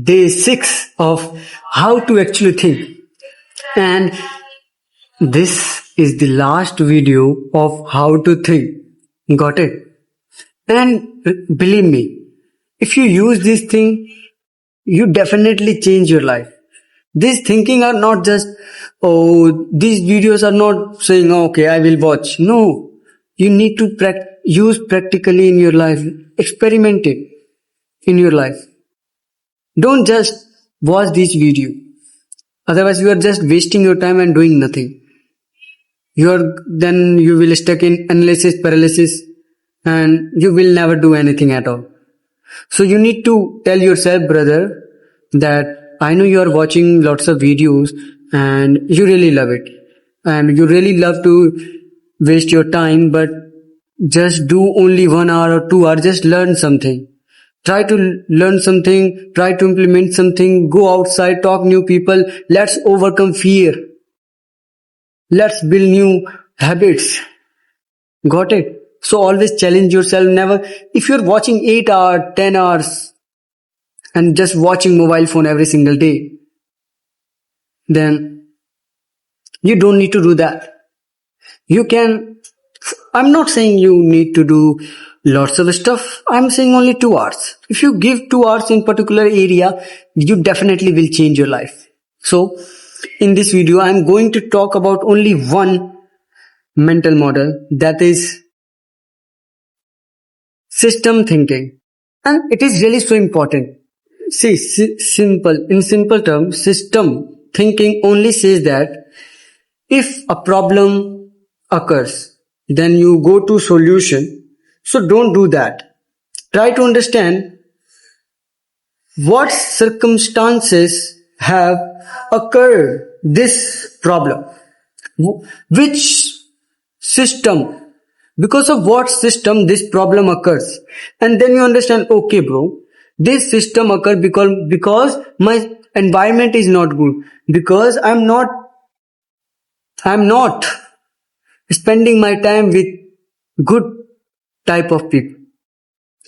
day 6 of how to actually think. And this is the last video of how to think. Got it? And believe me, if you use this thing, you definitely change your life. These thinking are not just, oh, these videos are not saying, okay, I will watch. No, you need to use practically in your life. Experiment it in your life. Don't just watch this video. Otherwise, you are just wasting your time and doing nothing. Then you will stuck in analysis paralysis and you will never do anything at all. So you need to tell yourself, brother, that I know you are watching lots of videos and you really love it. And you really love to waste your time, but just do only 1 hour or 2 hours, just learn something. Try to learn something, try to implement something, go outside, talk new people. Let's overcome fear. Let's build new habits. Got it? So always challenge yourself. Never, if you're watching 8 hours, 10 hours and just watching mobile phone every single day, then you don't need to do that. You can, I'm not saying you need to do lots of stuff. I'm saying only 2 hours. If you give 2 hours in particular area, you definitely will change your life. So in this video, I'm going to talk about only one mental model, that is system thinking. And it is really so important. See, in simple terms, system thinking only says that if a problem occurs, then you go to solution. So don't do that. Try to understand what circumstances have occurred this problem. Which system, because of what system this problem occurs. And then you understand, okay bro, this system occurred because my environment is not good. Because I'm not spending my time with good type of people.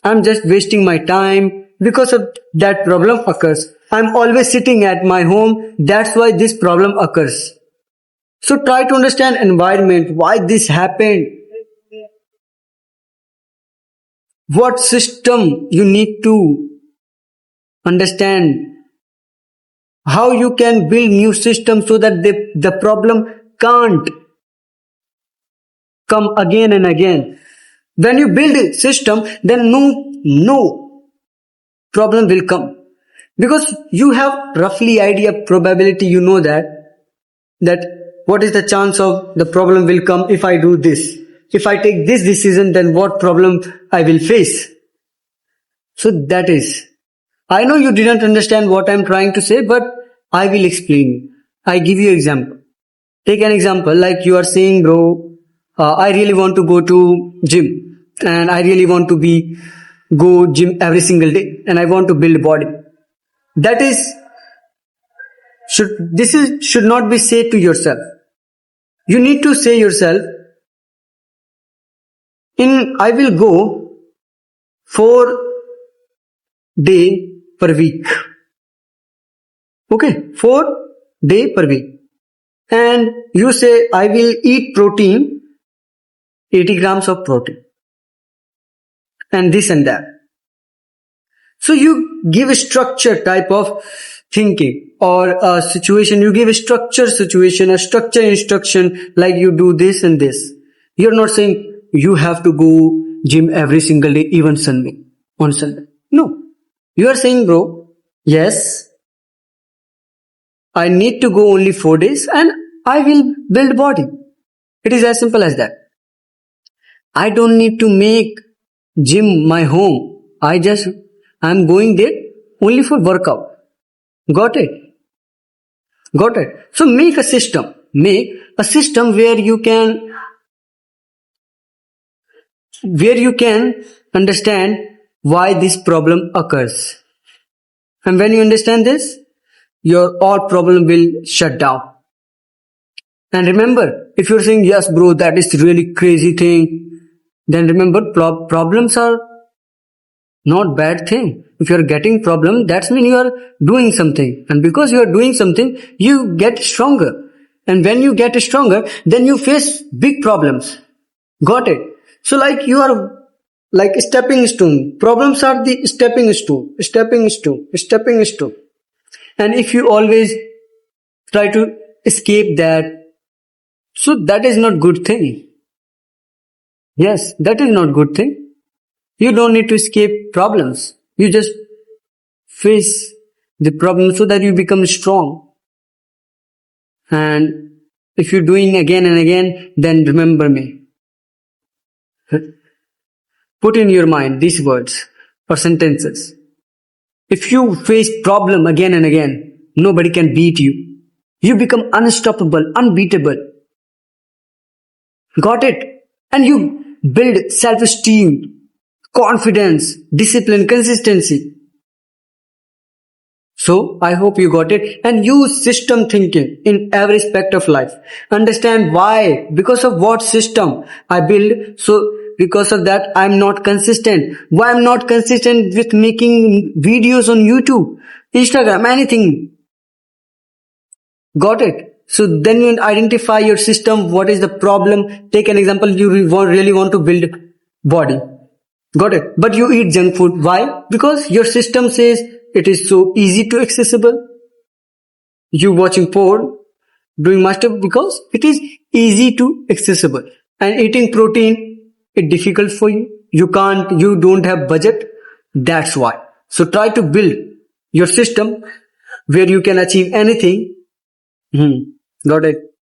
I'm just wasting my time. Because of that problem occurs. I'm always sitting at my home. That's why this problem occurs. So try to understand environment, why this happened. What system you need to understand. How you can build new system so that the problem can't come again and again. When you build a system, then no problem will come. Because you have roughly idea, probability, you know that what is the chance of the problem will come if I do this. If I take this decision, then what problem I will face. So that is, I know you didn't understand what I'm trying to say, but I will explain. I give you example. Take an example like you are saying, bro, I really want to go to gym and I really want to go gym every single day and I want to build body. That is, should not be said to yourself. You need to say yourself, I will go 4 days per week. Okay, 4 days per week. And you say, I will eat protein, 80 grams of protein. And this and that. So you give a structure type of thinking or a situation. You give a structure situation, a structure instruction like you do this and this. You're not saying you have to go gym every single day, even on Sunday. No. You are saying, bro, yes, I need to go only 4 days and I will build body. It is as simple as that. I don't need to make gym my home. I'm going there only for workout. Got it? So make a system. Make a system where you can understand why this problem occurs. And when you understand this, your all problem will shut down. And remember, if you're saying, yes bro, that is really crazy thing, then remember problems are not bad thing. If you're getting problem, that's mean you are doing something. And because you are doing something, you get stronger. And when you get stronger, then you face big problems. Got it? So like you are like a stepping stone. Problems are the stepping stone. And if you always try to escape that, so that is not good thing. Yes, that is not good thing. You don't need to escape problems. You just face the problem so that you become strong. And if you're doing again and again, then remember me. Put in your mind these words or sentences. If you face problem again and again, nobody can beat you. You become unstoppable, unbeatable. Got it? And you build self-esteem, confidence, discipline, consistency. So I hope you got it, and use system thinking in every aspect of life. Understand why, because of what system I build. So because of that, I'm not consistent. Why I'm not consistent with making videos on YouTube, Instagram, anything. Got it? So then you identify your system. What is the problem? Take an example. You really want to build body. Got it? But you eat junk food. Why? Because your system says it is so easy to accessible. You watching porn, doing masturbation because it is easy to accessible. And eating protein, it's difficult for you. You don't have budget. That's why. So try to build your system where you can achieve anything. Got it?